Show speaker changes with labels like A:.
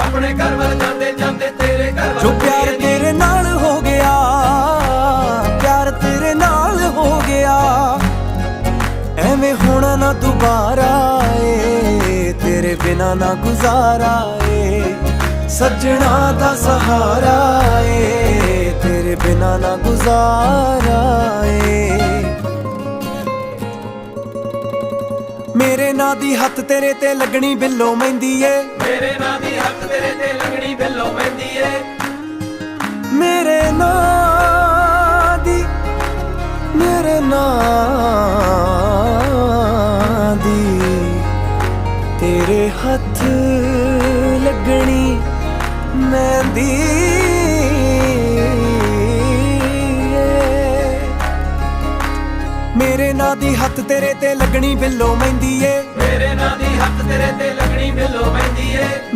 A: अपने घर वाल जाते जाते तेरे घर वाल
B: जो प्यार तेरे नाल हो गया, प्यार तेरे नाल हो गया, एवें होना ना दोबारा ए, तेरे बिना ना गुजारा ए, सजना दा सहारा ए, तेरे बिना ना गुजारा ए। मेरे नां दी हत्थ तेरे ते लगनी बिल्लो मेहंदी ए,
A: मेरे नां दी हत्थ तेरे ते लगनी बिल्लो मेहंदी ए,
B: मेरे नां दी, मेरे नां दी तेरे हत्थ लगनी मेहंदी ए। मेरे नां दी हत्थ तेरे ते लगनी बिल्लो मेहंदी ए,
A: मेरे नां दी हत्थ तेरे ते लगनी बिल्लो मेहंदी ए।